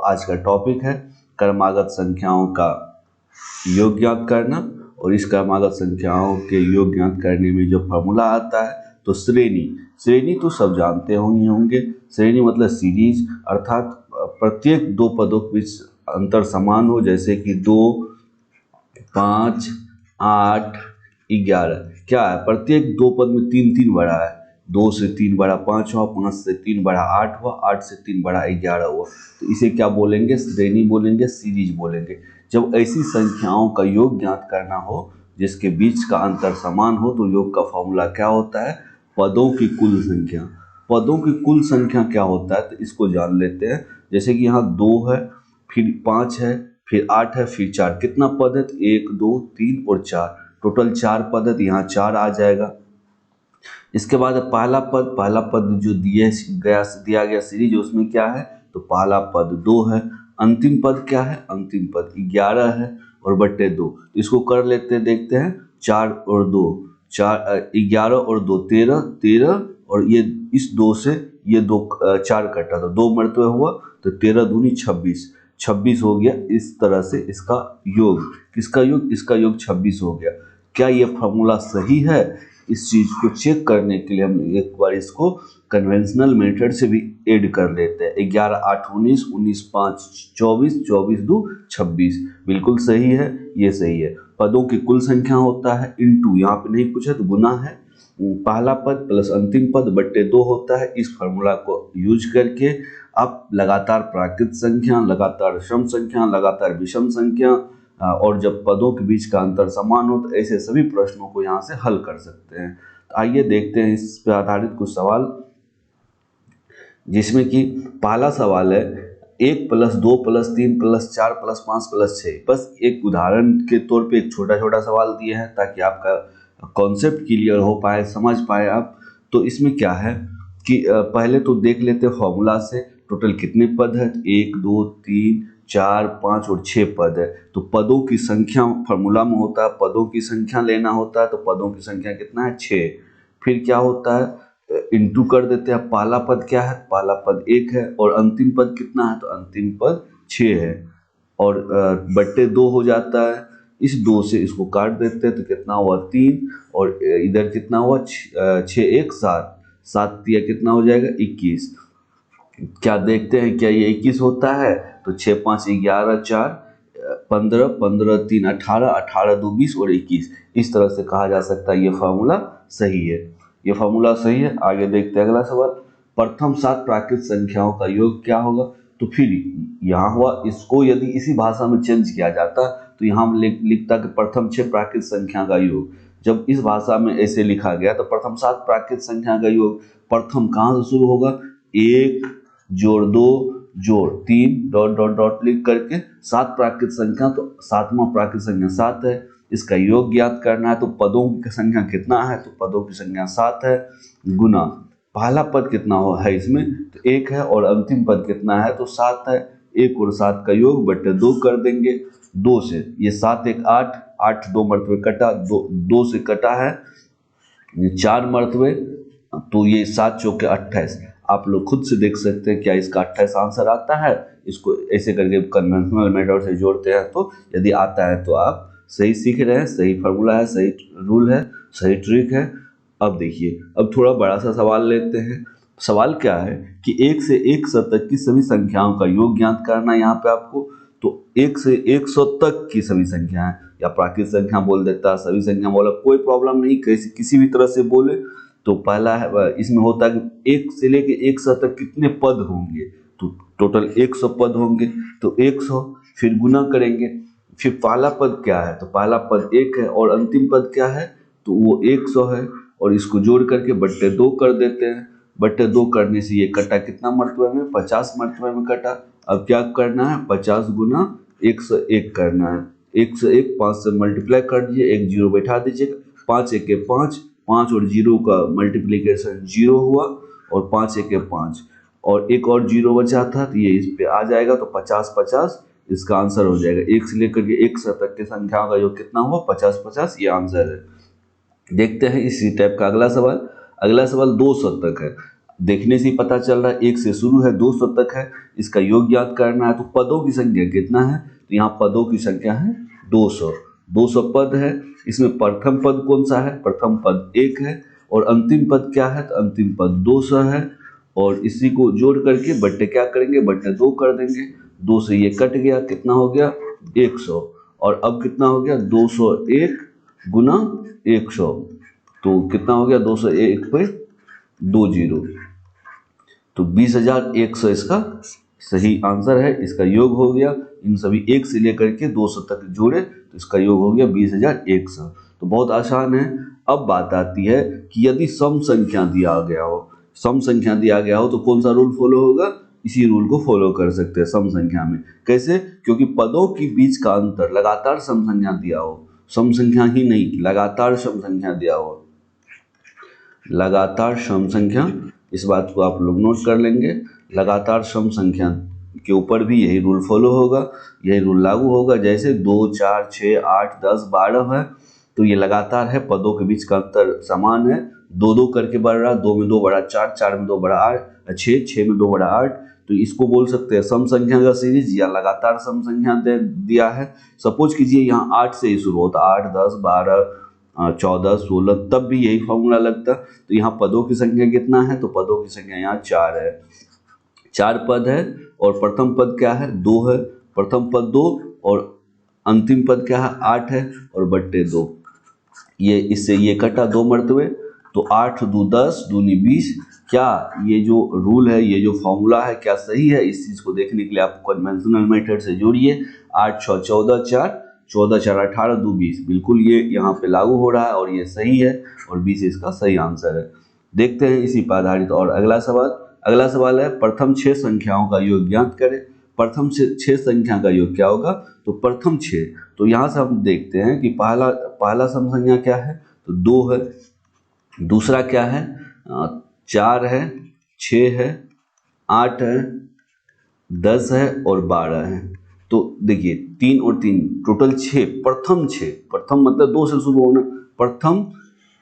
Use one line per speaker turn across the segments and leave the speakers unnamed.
आज का टॉपिक है क्रमागत संख्याओं का योग ज्ञात करना। और इस क्रमागत संख्याओं के योग ज्ञात करने में जो फॉर्मूला आता है तो श्रेणी तो सब जानते होंगे। श्रेणी मतलब सीरीज, अर्थात प्रत्येक दो पदों के बीच अंतर समान हो, जैसे कि 2, 5, 8, 11। क्या है, प्रत्येक दो पद में 3 बड़ा है, 2 से 3 बड़ा 5 हुआ, 5 से 3 बड़ा 8 हुआ, 8 से 3 बड़ा 11 हुआ। तो इसे क्या बोलेंगे, श्रेणी बोलेंगे, सीरीज बोलेंगे। जब ऐसी संख्याओं का योग ज्ञात करना हो जिसके बीच का अंतर समान हो तो योग का फॉर्मूला क्या होता है, पदों की कुल संख्या। पदों की कुल संख्या क्या होता है तो इसको जान लेते हैं। जैसे कि यहाँ 2 है, फिर 5 है, फिर 8 है, फिर 4। कितना पद है, 1, 2, 3 और 4, टोटल 4 पद है, तो यहाँ 4 आ जाएगा। इसके बाद पहला पद जो दिया गया सीरीज उसमें क्या है, तो पहला पद 2 है। अंतिम पद क्या है, अंतिम पद 11 है और बट्टे 2। इसको कर लेते हैं, देखते हैं। 4 और 2, 11 और 2 13 और ये इस 2 से ये 2 4 कटा तो 2 मरतबे हुआ, तो 13 दूनी 26 हो गया। इस तरह से इसका योग, किसका योग, इसका योग 26 हो गया। क्या ये फॉर्मूला सही है? इस चीज को चेक करने के लिए हम एक बार इसको कन्वेंशनल मेथड से भी ऐड कर लेते हैं। 11 8 19, 19 5 24, 24 2 26। बिल्कुल सही है, ये सही है। पदों की कुल संख्या होता है इनटू, यहाँ पे नहीं पूछा तो गुना है, पहला पद प्लस अंतिम पद बट्टे 2 होता है। इस फॉर्मूला को यूज करके आप लगातार प्राकृत संख्या, लगातार सम संख्या, लगातार विषम संख्या और जब पदों के बीच का अंतर समान हो तो ऐसे सभी प्रश्नों को यहाँ से हल कर सकते हैं। तो आइए देखते हैं इस पर आधारित कुछ सवाल, जिसमें कि पहला सवाल है 1 + 2 + 3 + 4 + 5 + 6। बस एक उदाहरण के तौर पे एक छोटा सवाल दिया है ताकि आपका कॉन्सेप्ट क्लियर हो पाए, समझ पाए आप। तो इसमें क्या है कि पहले तो देख लेते हैं फॉर्मूला से टोटल कितने पद है। 1 2 3 4 5 और 6 पद है। तो पदों की संख्या फॉर्मूला में होता है, पदों की संख्या लेना होता है। तो पदों की संख्या कितना है, 6। फिर क्या होता है, इंटू कर देते हैं। पहला पद क्या है, पहला पद 1 है और अंतिम पद कितना है, तो अंतिम पद 6 है और बट्टे 2 हो जाता है। इस 2 से इसको काट देते हैं तो कितना हुआ, 3 और इधर कितना हुआ, 6 1 7, 7 दिया कितना हो जाएगा, 21। क्या देखते हैं, क्या ये 21 होता है, तो 6 5 11 4 15 15 3 18 18 2 20 और 21। इस तरह से कहा जा सकता है ये फार्मूला सही है, ये फार्मूला सही है। आगे देखते हैं अगला सवाल, प्रथम 7 प्राकृत संख्याओं का योग क्या होगा। तो फिर यहाँ हुआ, इसको यदि इसी भाषा में चेंज किया जाता तो यहाँ लिखता कि प्रथम 6 प्राकृत संख्या का योग। जब इस भाषा में ऐसे लिखा गया तो प्रथम 7 प्राकृत संख्या का योग प्रथम कहाँ से शुरू होगा, 1 जोड़ 2 जोड़ 3 डॉट डॉट डॉट लिख करके 7 प्राकृत संख्या, तो 7वां प्राकृत संख्या 7 है। इसका योग ज्ञात करना है तो पदों की संख्या कितना है, तो पदों की संख्या 7 है, गुना पहला पद कितना हो है इसमें, तो 1 है और अंतिम पद कितना है, तो 7 है। 1 और 7 का योग बट्टे 2 कर देंगे। 2 से ये 7 1 8, 8 2 मरतबे कटा, 2 से कटा है 4 मरतबे, तो ये 7 चौके 28। आप लोग खुद से देख सकते हैं क्या इसका 28 आंसर आता है। इसको ऐसे करके कन्वेंशनल मेथड से जोड़ते हैं तो यदि आता है तो आप सही सीख रहे हैं, सही फार्मूला है, सही रूल है, सही ट्रिक है। अब देखिए, अब थोड़ा बड़ा सा सवाल लेते हैं। सवाल क्या है कि 1 से 100 तक की सभी संख्याओं का योग ज्ञात करना है यहाँ पे आपको। तो 1 से 100 तक की सभी संख्याएं, या प्राकृत संख्या बोल देता है, सभी संख्या बोला, कोई प्रॉब्लम नहीं, किसी भी तरह से बोले। तो पहला है, इसमें होता है कि 1 से लेके 100 तक कितने पद होंगे, तो टोटल 100 पद होंगे। तो 100 फिर गुना करेंगे, फिर पहला पद क्या है, तो पहला पद 1 है और अंतिम पद क्या है, तो वो 100 है और इसको जोड़ करके बट्टे 2 कर देते हैं। बट्टे 2 करने से ये कटा कितना मरतबे में, 50 मरतबे में कटा। अब क्या करना है, 50 गुना 101 करना है। 101 5 से मल्टीप्लाई कर दीजिए, एक जीरो बैठा दीजिएगा। 5 1 5, 5 और 0 का मल्टीप्लीकेशन 0 हुआ और 5 1 5 और एक और 0 बचा था, तो ये इस पे आ जाएगा। तो 50 50 इसका आंसर हो जाएगा। 1 से लेकर के 100 तक की संख्याओं का योग कितना हुआ, 50 50, ये आंसर है। देखते हैं इसी टाइप का अगला सवाल। अगला सवाल 200 तक है। देखने से ही पता चल रहा है, 1 से शुरू है 200 तक है, इसका योग ज्ञात करना है। तो पदों की संख्या कितना है, तो यहाँ पदों की संख्या है 200। 200 पद है, इसमें प्रथम पद कौन सा है, प्रथम पद 1 है, और अंतिम पद क्या है, तो अंतिम पद 200 है। और इसी को जोड़ करके बट्टे क्या करेंगे, बट्टे 2 कर देंगे। 2 से ये कट गया, कितना हो गया 100, और अब कितना हो गया 201 गुना 100, तो कितना हो गया 201 पे 2 जीरो, तो 20,100 इसका सही आंसर है। इसका योग हो गया, इन सभी 1 से लेकर के 200 तक जोड़े तो इसका योग हो गया 20,100। तो बहुत आसान है। अब बात आती है कि यदि सम संख्या दिया गया हो, सम संख्या दिया गया हो तो कौन सा रूल फॉलो होगा, इसी रूल को फॉलो कर सकते हैं सम संख्या में। कैसे, क्योंकि पदों के बीच का अंतर लगातार सम संख्या दिया हो, सम संख्या ही नहीं लगातार सम संख्या दिया हो, लगातार सम संख्या, इस बात को आप लोग नोट कर लेंगे। लगातार सम संख्या के ऊपर भी यही रूल फॉलो होगा, यही रूल लागू होगा। जैसे 2, 4, 6, 8, 10, 12 है, तो ये लगातार है, पदों के बीच का अंतर समान है, 2-2 करके बढ़ रहा, 2 में 2 बढ़ा 4, 4 में 2 बढ़ा 8, 6, 6 में 2 बढ़ा 8। तो इसको बोल सकते हैं सम संख्या का सीरीज या लगातार सम संख्या दिया है। सपोज कीजिए यहाँ 8 से ही शुरू होता, 8, 10, 12, 14, 16, तब भी यही फॉर्मूला लगता। तो यहाँ पदों की संख्या कितना है, तो पदों की संख्या यहाँ 4 है, 4 पद है, और प्रथम पद क्या है 2 है, प्रथम पद 2, और अंतिम पद क्या है 8 है, और बट्टे 2। ये इससे ये कटा 2 मरतबे, तो 8 2 10 दूनी 20। क्या ये जो रूल है, ये जो फॉर्मूला है, क्या सही है, इस चीज़ को देखने के लिए आप कन्वेंशनल मेथड से जोड़िए। 8 6 14 4, 14 4 18 2 20, बिल्कुल ये यहाँ पे लागू हो रहा है और ये सही है, और 20 इसका सही आंसर है। देखते हैं इसी पर आधारित और अगला सवाल। अगला सवाल है प्रथम 6 संख्याओं का योग ज्ञात करें। प्रथम 6 संख्या का योग क्या होगा, तो प्रथम 6, तो यहाँ से हम देखते हैं कि पहला सम संख्या क्या है, तो 2 है, दूसरा क्या है 4 है, 6 है, 8 है, 10 है और 12 है। तो देखिए 3 और 3 टोटल 6, प्रथम 6, प्रथम मतलब 2 से शुरू होना, प्रथम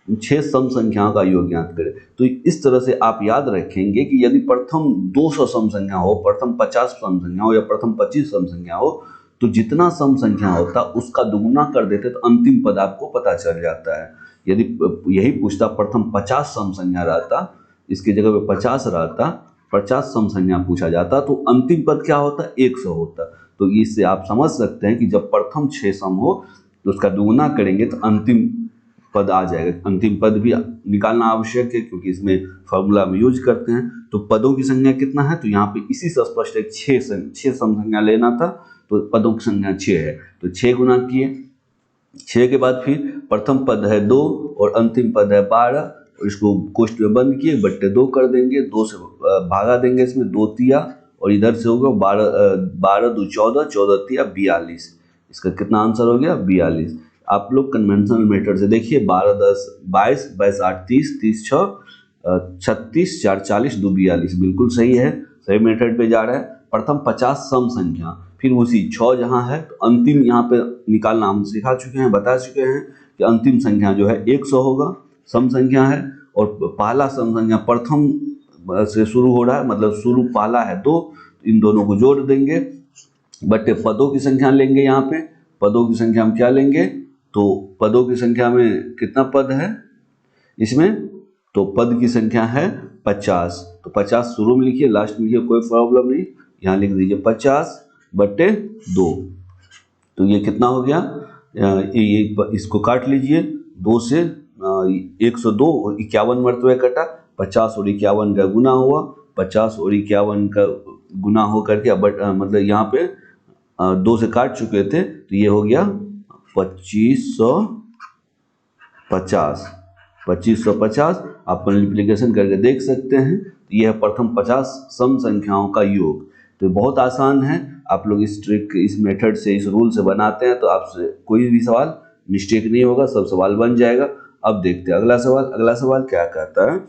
6 सम संख्याओं का योग ज्ञात करें। तो इस तरह से आप याद रखेंगे कि यदि प्रथम 200 सम संख्या हो, प्रथम 50 सम संख्या हो, या प्रथम 25 सम संख्या हो, तो जितना सम संख्या होता उसका दुगुना कर देते तो अंतिम पद आपको पता चल जाता है। यदि यही पूछता प्रथम 50 सम संख्या रहता, इसकी जगह पे 50 रहता, 50 सम संख्या पूछा जाता, तो अंतिम पद क्या होता 100 होता। तो इससे आप समझ सकते हैं कि जब प्रथम 6 सम हो तो उसका दुगुना करेंगे तो अंतिम पद आ जाएगा। अंतिम पद भी निकालना आवश्यक है क्योंकि इसमें फॉर्मूला में यूज करते हैं। तो पदों की संख्या कितना है, तो यहाँ पे इसी से स्पष्ट है 6 सम संख्या लेना था, तो पदों की संख्या 6 है, तो 6 गुना किए। 6 के बाद फिर प्रथम पद है 2 और अंतिम पद है 12, और इसको कोष्ठ में बंद किए, बट्टे 2 कर देंगे, 2 से भागा देंगे, इसमें 2 तिया, और इधर से होगा 12 2 14, 14 तिया 42। इसका कितना आंसर हो गया 42। आप लोग कन्वेंशनल मेथड से देखिए, 12 10 22, 22 8 30, 30 6 36, 4 40, 2 42, बिल्कुल सही है, सही मेथड पे जा रहा है। प्रथम 50 सम संख्या, फिर उसी 6 जहाँ है तो अंतिम यहाँ पे निकालना हम सिखा चुके हैं, बता चुके हैं कि अंतिम संख्या जो है 100 होगा, सम संख्या है, और पहला सम संख्या प्रथम से शुरू हो रहा है, मतलब शुरू पहला है 2, तो इन दोनों को जोड़ देंगे, बट्टे पदों की संख्या लेंगे। यहाँ पे पदों की संख्या हम क्या लेंगे, तो पदों की संख्या में कितना पद है इसमें, तो पद की संख्या है 50, तो 50 शुरू में लिखिए, लास्ट में लिखिए, कोई प्रॉब्लम नहीं, यहाँ लिख दीजिए 50 बट्टे 2। तो ये कितना हो गया, ये इसको काट लीजिए, 2 से 102 और 51 मरतबे कटा, 50 और 51 का गुना हुआ, 50 और 51 का गुना हो करके बट मतलब यहाँ पे 2 से काट चुके थे, तो ये हो गया 2550। आप मल्टीप्लिकेशन करके देख सकते हैं, तो यह है प्रथम 50 सम संख्याओं का योग। तो बहुत आसान है, आप लोग इस ट्रिक, इस मेथड से, इस रूल से बनाते हैं तो आपसे कोई भी सवाल मिस्टेक नहीं होगा, सब सवाल बन जाएगा। अब देखते हैं अगला सवाल। अगला सवाल क्या कहता है,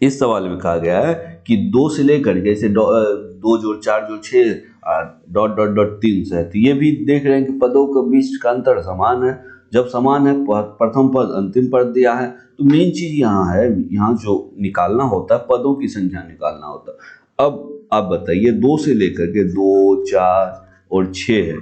इस सवाल में कहा गया है कि 2 से लेकर जैसे 2 जोड़ 4 जोड़ 6 डॉट डॉट डॉट 3 से है, तो ये भी देख रहे हैं कि पदों के बीच का अंतर समान है, जब समान है, प्रथम पद अंतिम पद दिया है, तो मेन चीज यहाँ है, यहाँ जो निकालना होता है पदों की संख्या निकालना होता है। अब आप बताइए 2 से लेकर के 2, 4 और 6 है,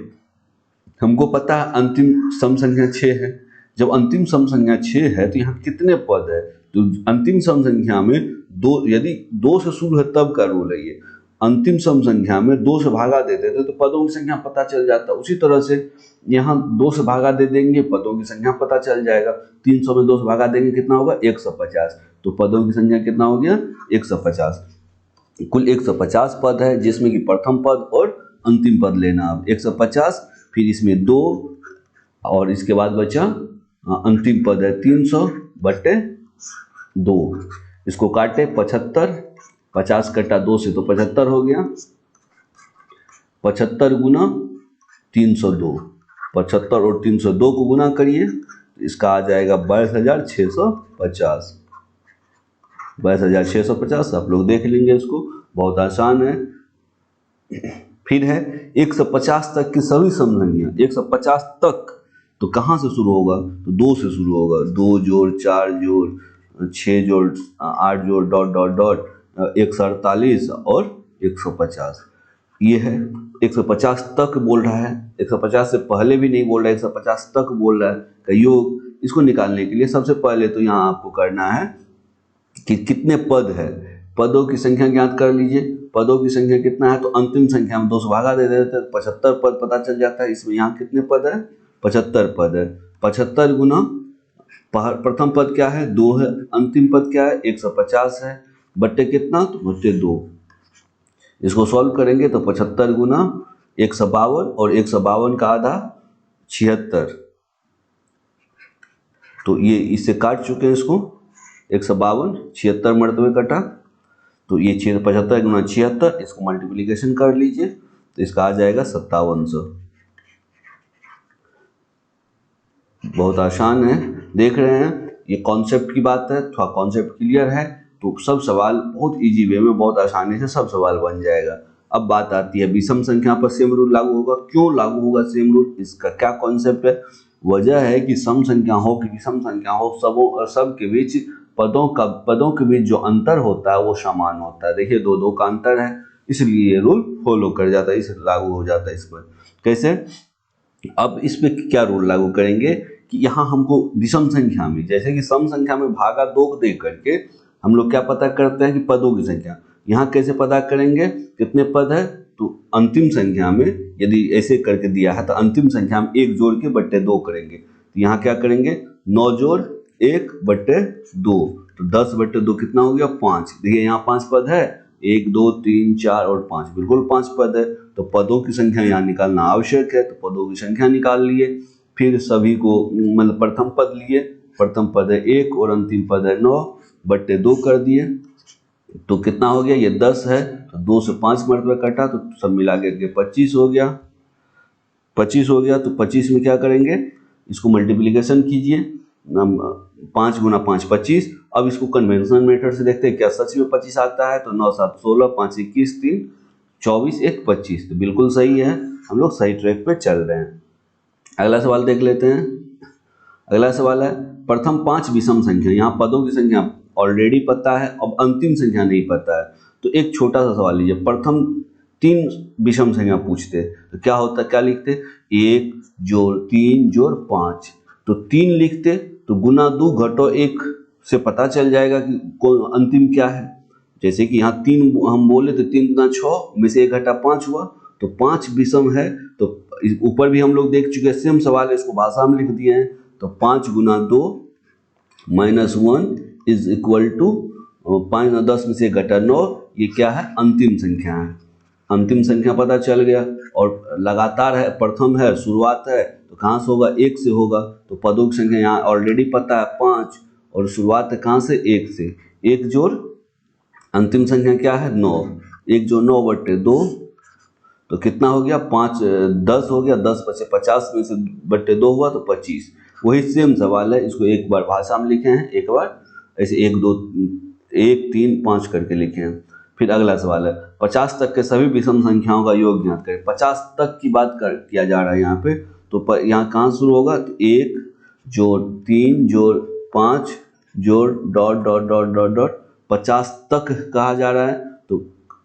हमको पता है अंतिम सम संख्या 6 है। जब अंतिम सम संख्या 6 है तो यहाँ कितने पद है, तो अंतिम सम संख्या में 2, यदि 2 से शुरू है तब का रूल है ये, अंतिम सम संख्या में 2 से भागा दे देते तो पदों की संख्या पता चल जाता। उसी तरह से यहाँ 2 से भागा दे देंगे, पदों की संख्या पता चल जाएगा। 300 में 2 से भागा देंगे कितना होगा, 150, तो पदों की संख्या कितना हो गया, 150। कुल 150 पद है, जिसमें कि प्रथम पद और अंतिम पद लेना। अब 150, फिर इसमें 2 और इसके बाद बचा अंतिम पद है 300/2। इसको काटे 75, 50 कटा 2 से तो 75 हो गया। 75 गुना 302, 75 और 302 को गुना करिए, इसका आ जाएगा 22,650। 22,650 आप लोग देख लेंगे, इसको बहुत आसान है। फिर है 150 तक की सभी सम संख्या। 150 तक तो कहाँ से शुरू होगा, तो 2 से शुरू होगा। 2 जोड़ 4 जोड़ 6 जोड़ 8 जोड़ डॉट डॉट डॉट 148 और 150, ये है। 150 तक बोल रहा है, 150 से पहले भी नहीं बोल रहा है, 150 तक बोल रहा है का योग। इसको निकालने के लिए सबसे पहले तो यहाँ आपको करना है कि कितने पद है, पदों की संख्या ज्ञात कर लीजिए। पदों की संख्या कितना है, तो अंतिम संख्या में 2 से भागा दे देते हैं, 75 पद पता चल जाता है। इसमें यहाँ कितने पद है, 75 पद है। 75 गुना प्रथम पद क्या है, 2 है, अंतिम पद क्या है, 150 है, बट्टे कितना, तो बट्टे 2। इसको सॉल्व करेंगे तो 75 गुना 152 और 152 का आधा 76, तो ये इससे काट चुके हैं इसको। 152 76 मरतबे कटा, तो ये 75 गुना 76, इसको मल्टीप्लीकेशन कर लीजिए तो इसका आ जाएगा 5700। बहुत आसान है, देख रहे हैं, ये कॉन्सेप्ट की बात है, थोड़ा कॉन्सेप्ट क्लियर है तो सब सवाल बहुत इजी वे में, बहुत आसानी से सब सवाल बन जाएगा। अब बात आती है विषम संख्या पर सेम रूल लागू होगा। क्यों लागू होगा सेम रूल, इसका क्या कॉन्सेप्ट है। वजह है कि सम संख्या हो कि विषम संख्या हो, सब के बीच पदों के बीच जो अंतर होता है वो समान होता है। देखिए 2-2 का अंतर है, इसलिए ये रूल फॉलो कर जाता है, इस लागू हो जाता है इस पर। कैसे, अब इस पे क्या रूल लागू करेंगे कि यहाँ हमको विषम संख्या में, जैसे कि सम संख्या में भागा 2 दे करके हम लोग क्या पता करते हैं कि पदों की संख्या। यहाँ कैसे पता करेंगे कितने पद है, तो अंतिम संख्या में यदि ऐसे करके दिया है तो अंतिम संख्या में 1 जोड़ के बट्टे 2 करेंगे। तो यहाँ क्या करेंगे, 9 जोड़ 1/2, तो 10/2 कितना हो गया, 5। देखिए यहाँ 5 पद है, 1 2 3 4 और 5, बिल्कुल 5 पद है। तो पदों की संख्या यहाँ निकालना आवश्यक है, तो पदों की संख्या निकाल लिए। फिर सभी को मतलब प्रथम पद लिए, प्रथम पद है 1 और अंतिम पद है 9/2 कर दिए, तो कितना हो गया, ये 10 है, तो 2 से 5 मरतबा कटा, तो सब मिला के 25 हो गया। 25 हो गया, तो 25 में क्या करेंगे, इसको मल्टीप्लीकेशन कीजिए, 5 गुना 5 25। अब इसको कन्वेंशनल मेथड से देखते हैं क्या सच में 25 आता है, तो 9 7 16, 5 21 3 24 1 25, तो बिल्कुल सही है, हम लोग सही ट्रैक पे चल रहे हैं। अगला सवाल देख लेते हैं। अगला सवाल है प्रथम 5 विषम संख्या। यहाँ पदों की संख्या ऑलरेडी पता है, अब अंतिम संख्या नहीं पता है, तो एक छोटा सा सवाल लीजिए। प्रथम 3 विषम संख्या पूछते तो क्या होता, क्या लिखते, 1 जोड़ 3 जोड़ 5, तो 3 लिखते, तो गुना 2 घटो 1 से पता चल जाएगा कि कौन अंतिम क्या है। जैसे कि यहाँ 3 हम बोले तो 3 गुना 6 में से 1 घटा 5 हुआ, तो 5 विषम है। तो ऊपर भी हम लोग देख चुके हैं, सेम सवाल है, इसको भाषा में लिख दिए हैं। तो 5 गुना 2 -1 = 5 और 10 में से घटा 9, ये क्या है, अंतिम संख्या है। अंतिम संख्या पता चल गया, और लगातार है, प्रथम है, शुरुआत है, तो कहाँ से होगा, 1 से होगा। तो पदों की संख्या यहाँ ऑलरेडी पता है 5, और शुरुआत है कहाँ से, 1 से। 1 जोड़ अंतिम संख्या क्या है, 9, 1 जोड़ 9/2, तो कितना हो गया, 5 10 हो गया, 10 बचे 50 में से /2 हुआ तो 25। वही सेम सवाल है, इसको एक बार भाषा में लिखे हैं, एक बार ऐसे 1 2 1 3 5 करके लिखे हैं। फिर अगला सवाल है 50 तक के सभी विषम संख्याओं का योग ज्ञात करें। 50 तक की बात किया जा रहा है यहाँ पे, तो यहाँ कहाँ शुरू होगा, तो 1 जोड़ 3 जोड़ 5 जोड़ dot dot dot dot dot 50 तक कहा जा रहा है तो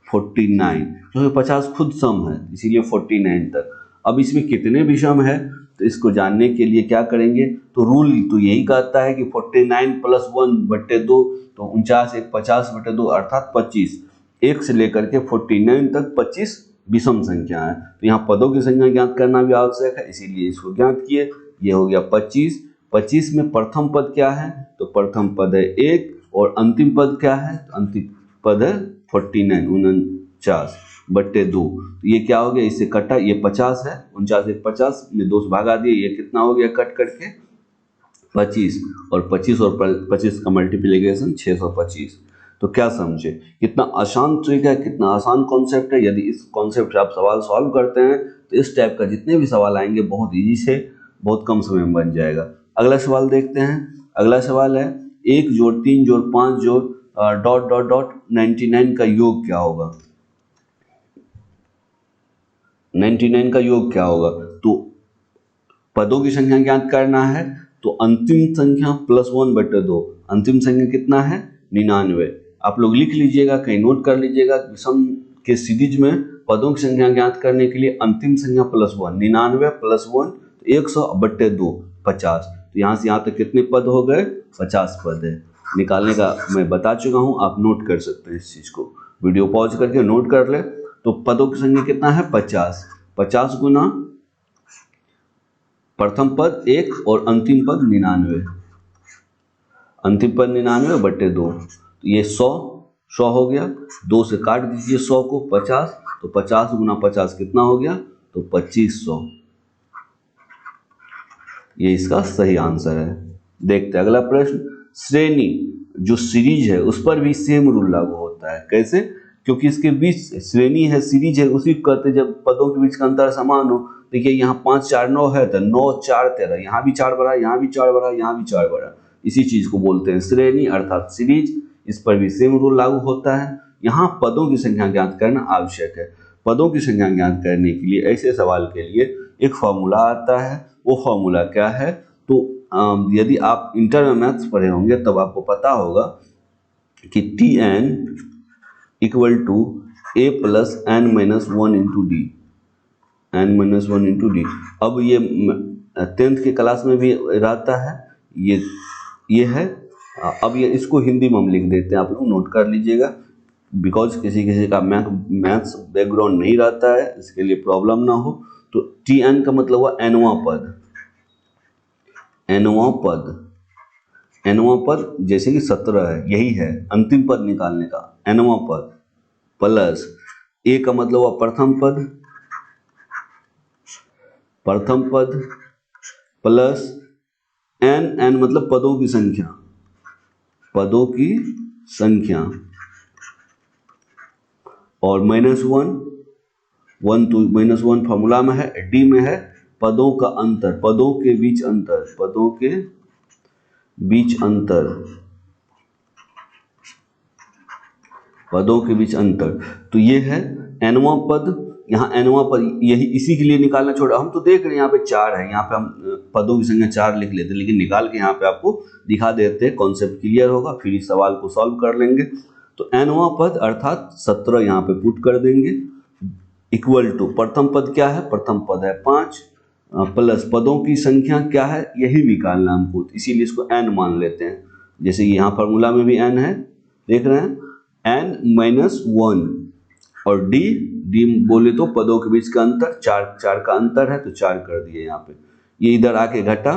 49, क्योंकि 50 खुद सम है इसीलिए 49 तक। अब इसमें कितने भी सम है तो इसको जानने के लिए क्या करेंगे, तो रूल तो यही कहता है कि 49 प्लस 1/2 तो 49 एक 50/2 अर्थात 25। एक से लेकर के 49 तक 25 विषम संख्या है, तो यहाँ पदों की संख्या ज्ञात करना भी आवश्यक है, इसीलिए इसको ज्ञात किए। ये हो गया 25। 25 में प्रथम पद क्या है, तो प्रथम पद है 1 और अंतिम पद क्या है, तो अंतिम पद है 49 49/2। तो ये क्या हो गया, इससे कटा, ये 50 है, 49 एक 50 में 2 से भगा दिए, ये कितना हो गया कट करके 25, और 25 और 25 का मल्टीप्लिकेशन 625। तो क्या समझे, कितना आसान ट्रिक है, कितना आसान कॉन्सेप्ट है। यदि इस कॉन्सेप्ट से आप सवाल सॉल्व करते हैं तो इस टाइप का जितने भी सवाल आएंगे बहुत इजी से बहुत कम समय में बन जाएगा। अगला सवाल देखते हैं। अगला सवाल है 1 जोड़ 3 जोड़ 5 जोड़ डॉट डॉट डॉट 99 का योग क्या होगा। 99 का योग क्या होगा, तो पदों की संख्या ज्ञात करना है, तो अंतिम संख्या प्लस 1/2। अंतिम संख्या कितना है 99। आप लोग लिख लीजिएगा, कहीं नोट कर लीजिएगा। विषम के सीरीज में पदों की संख्या ज्ञात करने के लिए अंतिम संख्या प्लस 1, 99 प्लस 1 तो 100/2 50। तो यहाँ से यहाँ तक कितने पद हो गए, 50 पद है। निकालने का मैं बता चुका हूँ, आप नोट कर सकते हैं इस चीज़ को, वीडियो पॉज करके नोट कर ले। तो पदों की संख्या कितना है 50, 50 गुना प्रथम पद 1 और अंतिम पद 99, अंतिम पद 99/2। तो ये 100 हो गया, 2 से काट दीजिए 100 को 50, तो 50 गुना 50 कितना हो गया, तो 2500। ये इसका सही आंसर है। देखते हैं अगला प्रश्न। श्रेणी जो सीरीज है उस पर भी सेम रूल लागू होता है। कैसे, क्योंकि इसके बीच श्रेणी है, सीरीज है, उसी को कहते हैं जब पदों के बीच का अंतर समान हो। देखिए यहाँ 5 4 9 है तो 9 4 13, यहाँ भी 4 बढ़ा, यहाँ भी 4 बढ़ा, यहाँ भी 4 बढ़ा, इसी चीज को बोलते हैं श्रेणी अर्थात सीरीज। इस पर भी सेम रूल लागू होता है। यहाँ पदों की संख्या ज्ञात करना आवश्यक है। पदों की संख्या ज्ञात करने के लिए ऐसे सवाल के लिए एक फॉर्मूला आता है। वो फॉर्मूला क्या है, तो यदि आप इंटर में मैथ्स पढ़े होंगे तब आपको पता होगा कि Tn equal to a plus n minus 1 into D, n minus 1 into D. अब ये 10th के क्लास में भी रहता है, ये है। अब ये इसको हिंदी में हम लिख देते हैं, आप लोग नोट कर लीजिएगा, बिकॉज किसी किसी का मैथ्स बैकग्राउंड नहीं रहता है, इसके लिए प्रॉब्लम ना हो। तो Tn का मतलब हुआ nवां पद, nवां पद, nवां पद जैसे कि 17 है, यही है अंतिम पद निकालने का nवां पद, प्लस a का मतलब हुआ प्रथम पद, प्रथम पद प्लस n मतलब पदों की संख्या, पदों की संख्या, और -1 1 तो -1 फॉर्मूला में है, डी में है पदों का अंतर, पदों के बीच अंतर, पदों के बीच अंतर, पदों के बीच अंतर। तो ये है nवां पद, यहाँ nवां पद यही इसी के लिए निकालना छोड़ा। हम तो देख रहे हैं यहाँ पे 4 है, यहाँ पे हम पदों की संख्या 4 लिख लेते, लेकिन निकाल के यहाँ पे आपको दिखा देते हैं, कॉन्सेप्ट क्लियर होगा, फिर इस सवाल को सॉल्व कर लेंगे। तो nवां पद अर्थात 17 यहाँ पे पुट कर देंगे, इक्वल टू प्रथम पद क्या है, प्रथम पद है 5 प्लस पदों की संख्या क्या है यही निकालना हमको, इसीलिए इसको n मान लेते हैं। जैसे यहाँ फार्मूला में भी n है, देख रहे हैं n माइनस 1, और डी बोले तो पदों के बीच का अंतर, 4 का अंतर है तो 4 कर दिए यहाँ पे। ये इधर आके घटा,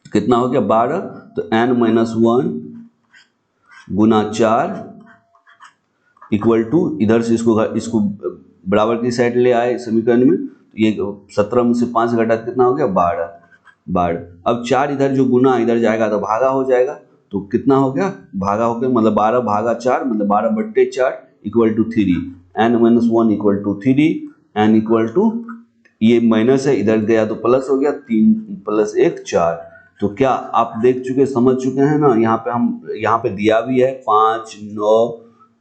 कितना हो गया 12, तो n माइनस 1 गुना 4 इक्वल टू, इधर से इसको बराबर की साइड ले आए समीकरण में, तो ये 17 में से 5 घटा कितना हो गया 12। अब 4 इधर जो गुना इधर जाएगा तो भागा हो जाएगा, तो कितना हो गया भागा हो गया, मतलब 12 भागा 4 मतलब 12/4 equal to 3, n minus 1 equal to 3, n equal to, ये माइनस है इधर गया तो प्लस हो गया, 3 + 1 4। तो क्या आप देख चुके समझ चुके हैं ना, यहाँ पे दिया भी है 5 9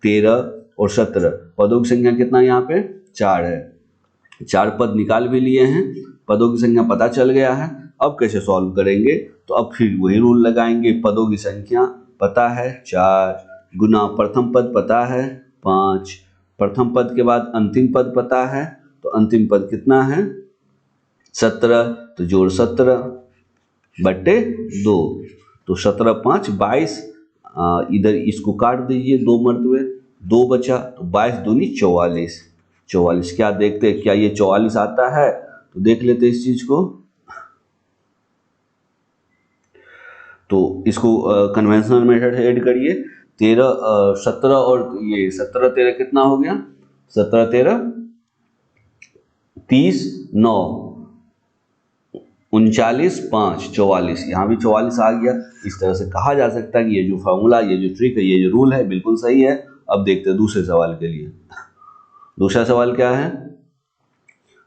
13 और 17, पदों की संख्या कितना यहाँ पे 4 है, 4 पद निकाल भी लिए हैं, पदों की संख्या पता चल गया है। अब कैसे सॉल्व करेंगे, तो अब फिर वही रूल लगाएंगे। पदों की संख्या पता है 4, गुना प्रथम पद पता है 5, प्रथम पद के बाद अंतिम पद पता है, तो अंतिम पद कितना है 17, तो जोड़ 17 बटे 2, तो 17 5 22, इधर इसको काट दीजिए 2 मरतबे, 2 बचा, तो 22 दूनी 44, 44 क्या देखते हैं क्या ये 44 आता है, तो देख लेते इस चीज को। तो इसको कन्वेंशनल मेथड से ऐड करिए, 17 और ये 17 13 कितना हो गया, 17 13 30 9 39 5 44, यहाँ भी 44 आ गया। इस तरह से कहा जा सकता है कि ये जो फॉर्मूला, ये जो ट्रिक है, ये जो रूल है बिल्कुल सही है। अब देखते हैं दूसरे सवाल के लिए। दूसरा सवाल क्या है,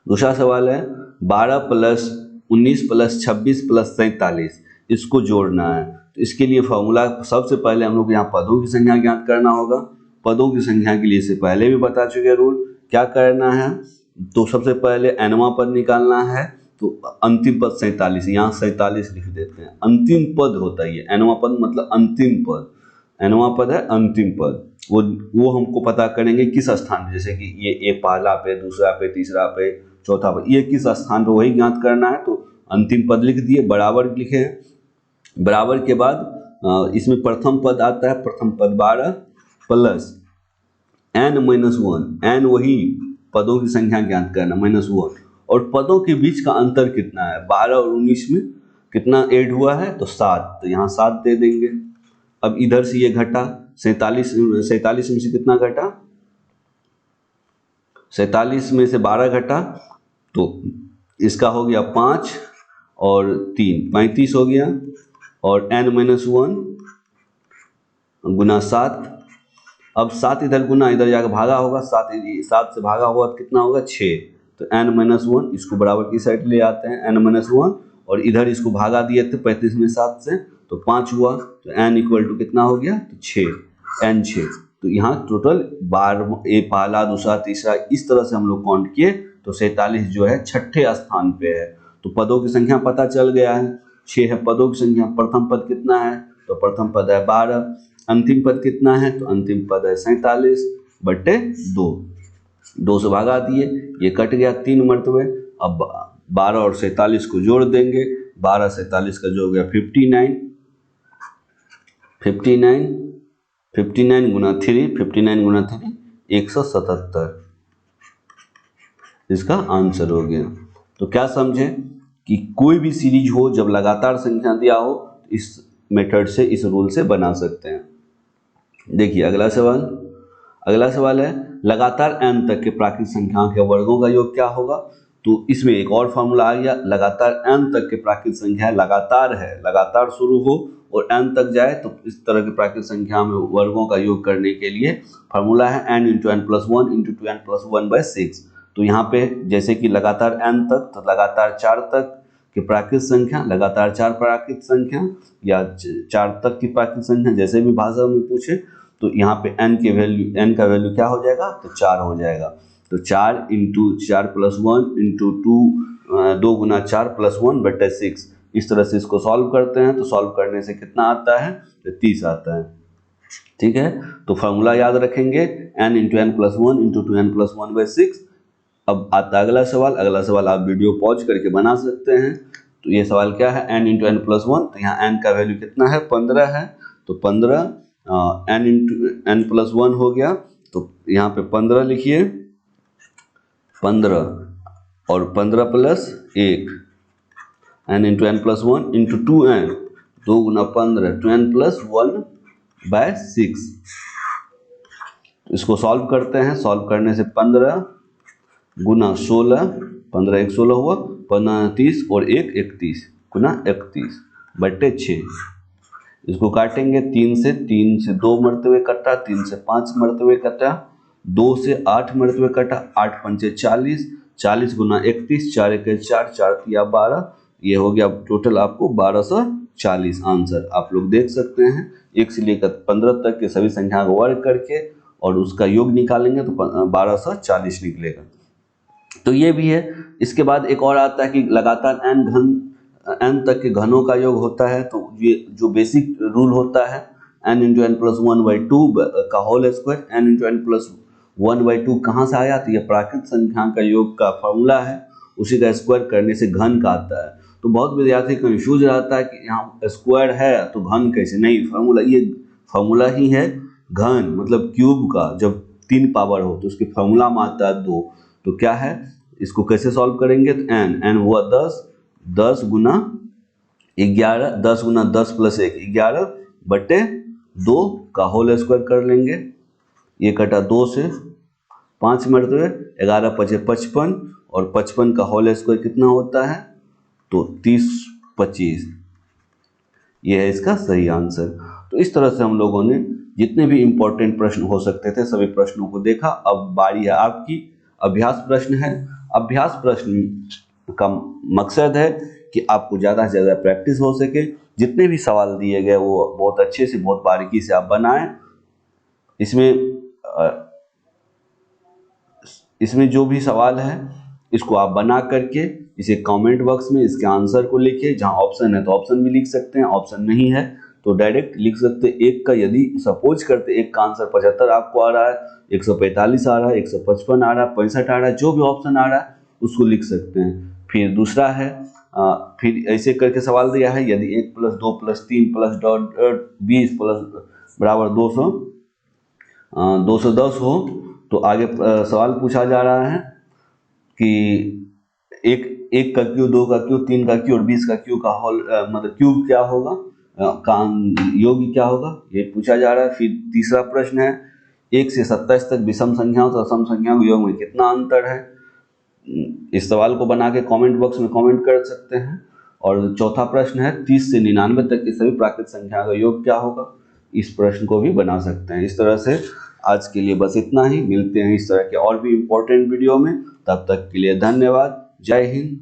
दूसरा सवाल है 12 प्लस 19 प्लस 26 प्लस 47, इसको जोड़ना है। तो इसके लिए फॉर्मूला सबसे पहले हम लोग यहाँ पदों की संख्या ज्ञात करना होगा। पदों की संख्या के लिए से पहले भी बता चुके रूल, क्या करना है, तो सबसे पहले nवां पद निकालना है, तो अंतिम पद 47, यहाँ 47 लिख देते हैं, अंतिम पद होता है ये, nवां पद मतलब अंतिम पद, nवां पद है अंतिम पद, वो हमको पता करेंगे किस स्थान पे, जैसे कि ये एक पहला पे, दूसरा पे, तीसरा पे, चौथा पे, ये किस स्थान पे वही ज्ञात करना है। तो अंतिम पद लिख दिए, बराबर लिखे, बराबर के बाद इसमें प्रथम पद आता है, प्रथम पद 12 प्लस n-1, n वही पदों की संख्या ज्ञात करना -1, और पदों के बीच का अंतर कितना है, 12 और 19 में कितना ऐड हुआ है, तो 7, तो यहाँ 7 दे देंगे। अब इधर से ये घटा 47 में से कितना घटा, 47 में से 12 घटा, तो इसका हो गया 5 और 3 35 हो गया, और n-1 गुना 7, अब 7 इधर गुना इधर जाकर भागा होगा, 7 से भागा होगा तो कितना होगा 6, तो n-1 इसको बराबर की साइड ले आते हैं, n-1, और इधर इसको भागा दिए थे 35 में 7 से, तो 5 हुआ, तो n इक्वल टू कितना हो गया, तो 6, n 6, तो यहाँ टोटल 12, एक पहला दूसरा तीसरा इस तरह से हम लोग काउंट किए, तो 47 जो है छठे स्थान पे है। तो पदों की संख्या पता चल गया है, 6 है पदों की संख्या, प्रथम पद कितना है, तो प्रथम पद है 12, अंतिम पद कितना है, तो अंतिम पद है 47 बटे 2, 2 से भगा दिए, ये कट गया 3 मरतबे। अब 12 और 47 को जोड़ देंगे, 12 47 का जो हो गया 59, 59 गुना 3, 59 गुना 3 177, इसका आंसर हो गया। तो क्या समझे कि कोई भी सीरीज हो, जब लगातार संख्या दिया हो, इस मेथड से, इस रूल से बना सकते हैं। देखिए अगला सवाल है लगातार n तक के प्राकृत संख्याओं के वर्गों का योग क्या होगा। तो इसमें एक और फॉर्मूला आ गया, लगातार n तक के प्राकृत संख्या लगातार है, लगातार शुरू हो और n तक जाए, तो इस तरह की प्राकृत संख्या में वर्गों का योग करने के लिए फॉर्मूला है n × n+1 × 2n+1/6। तो यहाँ पे जैसे कि लगातार n तक, तो लगातार 4 तक की प्राकृत संख्या, लगातार 4 प्राकृत संख्या या 4 तक की प्राकृत संख्या, जैसे भी भाषा में पूछे, तो यहाँ पे n का वैल्यू क्या हो जाएगा, तो 4 हो जाएगा। तो 4 × 4 + 1 × 2 गुना 4 + 1 बटे 6, इस तरह से इसको सॉल्व करते हैं। तो सॉल्व करने से कितना आता है, तो 30 आता है। ठीक है, तो फॉर्मूला याद रखेंगे, n × n+1 × 2n+1/6। अब आता अगला सवाल आप वीडियो पॉज करके बना सकते हैं। तो ये सवाल क्या है, n × n+1, तो यहाँ n का वैल्यू कितना है, 15 है, तो 15 n × n+1 हो गया, तो यहाँ पे 15 लिखिए, 15 और 15 + 1, n × n+1 × 2n, 2 गुना 15, 2n+1/6। इसको सॉल्व करते हैं, सॉल्व करने से 15 गुना 16, 15 1 16 हुआ, 15 30 और 1 31 गुना 31 बटे 6। इसको काटेंगे, 3 से 2 मरतबे कटा, 3 से 5 मरतबे कटा, 2 से 8 मरतबे कटा, 8 पंचे 40, 40 गुना 31, 4 1 4, 4 3 12, ये हो गया टोटल आपको 1240 आंसर। आप लोग देख सकते हैं 1 से लेकर 15 तक के सभी संख्या को वर्ग करके और उसका योग निकालेंगे तो 1240 निकलेगा। तो ये भी है। इसके बाद एक और आता है कि लगातार n घन n तक के घनों का योग होता है, तो ये जो बेसिक रूल होता है n इंटू एन प्लस 1/2 का whole square, n into N plus 1/2 कहाँ से आया, तो ये प्राकृत संख्या का योग का फॉर्मूला है, उसी का स्क्वायर करने से घन का आता है। तो बहुत विद्यार्थी कंफ्यूज रहता है कि यहाँ स्क्वायर है तो घन कैसे, नहीं, फार्मूला ये फार्मूला ही है घन, मतलब क्यूब का जब 3 पावर हो तो उसके फार्मूला में आता है 2। तो क्या है, इसको कैसे सॉल्व करेंगे, तो n हुआ 10, 10 गुना 11, 10 गुना 10 प्लस 1 11/2 का होल स्क्वायर कर लेंगे। ये कटा 2 से 5 मरतबे, 11 5 55, और 55 का होल स्क्वायर कितना होता है, तो 30 25। ये है इसका सही आंसर। तो इस तरह से हम लोगों ने जितने भी इम्पोर्टेंट प्रश्न हो सकते थे सभी प्रश्नों को देखा। अब बारी है आपकी, अभ्यास प्रश्न है। अभ्यास प्रश्न का मकसद है कि आपको ज़्यादा से ज़्यादा प्रैक्टिस हो सके, जितने भी सवाल दिए गए वो बहुत अच्छे से बहुत बारीकी से आप बनाएं। इसमें जो भी सवाल है इसको आप बना करके इसे कमेंट बॉक्स में इसके आंसर को लिखिए। जहां ऑप्शन है तो ऑप्शन भी लिख सकते हैं, ऑप्शन नहीं है तो डायरेक्ट लिख सकते हैं। एक का यदि सपोज करते एक का आंसर 75 आपको आ रहा है, 145 आ रहा है, 155 आ रहा है, 65 आ रहा है, जो भी ऑप्शन आ रहा है उसको लिख सकते हैं। फिर दूसरा है फिर ऐसे करके सवाल दिया है, यदि 1 + 2 + 3 + डॉट 20 बराबर 210 हो तो आगे सवाल पूछा जा रहा है कि एक का क्यूब, 2 का क्यूब, 3 का क्यूब और 20 का क्यूब का होल मतलब क्यूब क्या होगा, का योग क्या होगा, ये पूछा जा रहा है। फिर तीसरा प्रश्न है 1 से 27 तक विषम संख्याओं और सम संख्याओं के योग में कितना अंतर है। इस सवाल को बना के कमेंट बॉक्स में कमेंट कर सकते हैं। और चौथा प्रश्न है 30 से 99 तक की सभी प्राकृत संख्या का योग क्या होगा, इस प्रश्न को भी बना सकते हैं। इस तरह से आज के लिए बस इतना ही, मिलते हैं इस तरह के और भी इम्पोर्टेंट वीडियो में। तब तक के लिए धन्यवाद। जय हिंद।